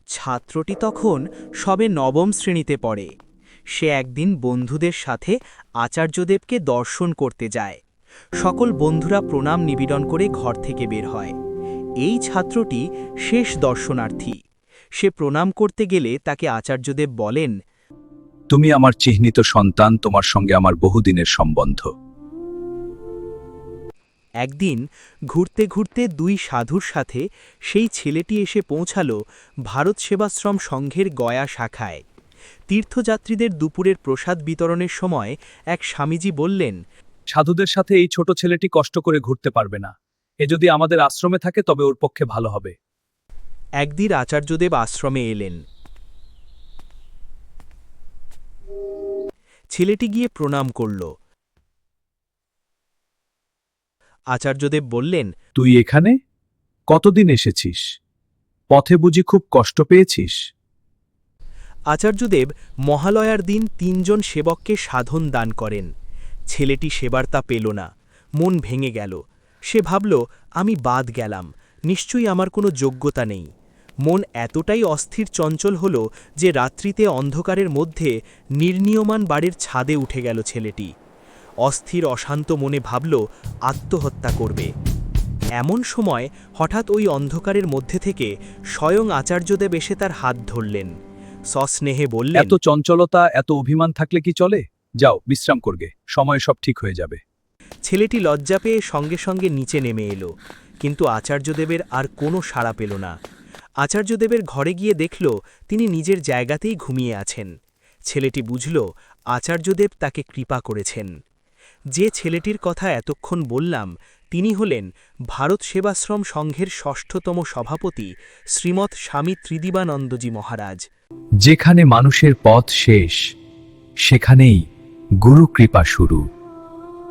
ছাত্রটি তখন সবে নবম শ্রেণীতে পড়ে। সে একদিন বন্ধুদের সাথে আচার্যদেবকে দর্শন করতে যায়। সকল বন্ধুরা প্রণাম নিবেদন করে ঘর থেকে বের হয়। এই ছাত্রটি শেষ দর্শনার্থী। সে প্রণাম করতে গেলে তাকে আচার্যদেব বলেন, তুমি আমার চিহ্নিত সন্তান, তোমার সঙ্গে আমার বহুদিনের সম্বন্ধ। একদিন ঘুরতে ঘুরতে দুই সাধুর সাথে সেই ছেলেটি এসে পৌঁছাল ভারত সেবাশ্রম সংঘের গয়া শাখায়। তীর্থযাত্রীদের দুপুরের প্রসাদ বিতরণের সময় এক স্বামীজি বললেন, সাধুদের সাথে এই ছোট ছেলেটি কষ্ট করে ঘুরতে পারবে না। এ যদি আমাদের আশ্রমে থাকে তবে ওর পক্ষে ভালো হবে। একদিন আচার্যদেব আশ্রমে এলেন। ছেলেটি গিয়ে প্রণাম করল। আচার্যদেব বললেন, তুই এখানে কতদিন এসেছিস? পথে বুঝি খুব কষ্ট পেয়েছিস? আচার্যদেব মহালয়ার দিন ৩ জন সেবককে সাধন দান করেন। ছেলেটি সেবার তা পেল না, মন ভেঙে গেল। সে ভাবল, আমি বাদ গেলাম, নিশ্চয়ই আমার কোনো যোগ্যতা নেই। মন এতটাই অস্থির চঞ্চল হল যে রাত্রিতে অন্ধকারের মধ্যে নির্ণীয়মান বাড়ির ছাদে উঠে গেল ছেলেটি। অস্থির অশান্ত মনে ভাবল আত্মহত্যা করবে। এমন সময় হঠাৎ ওই অন্ধকারের মধ্যে থেকে স্বয়ং আচার্যদেব এসে তার হাত ধরলেন। সস্নেহে বললেন, এত চঞ্চলতা, এত অভিমান থাকলে কি চলে? যাও, বিশ্রাম করগে, সময় সব ঠিক হয়ে যাবে। ছেলেটি লজ্জা পেয়ে সঙ্গে সঙ্গে নিচে নেমে এলো, কিন্তু আচার্যদেবের আর কোনো সাড়া পেল না। আচার্যদেবের ঘরে গিয়ে দেখল তিনি নিজের জায়গাতেই ঘুমিয়ে আছেন। ছেলেটি বুঝল আচার্যদেব তাকে কৃপা করেছেন। যে ছেলেটির কথা এতক্ষণ বললাম তিনি হলেন ভারত সেবাশ্রম সংঘের ৬ষ্ঠতম সভাপতি শ্রীমৎ স্বামী ত্রিদিবানন্দজি মহারাজ। যেখানে মানুষের পথ শেষ, সেখানেই গুরু কৃপা শুরু।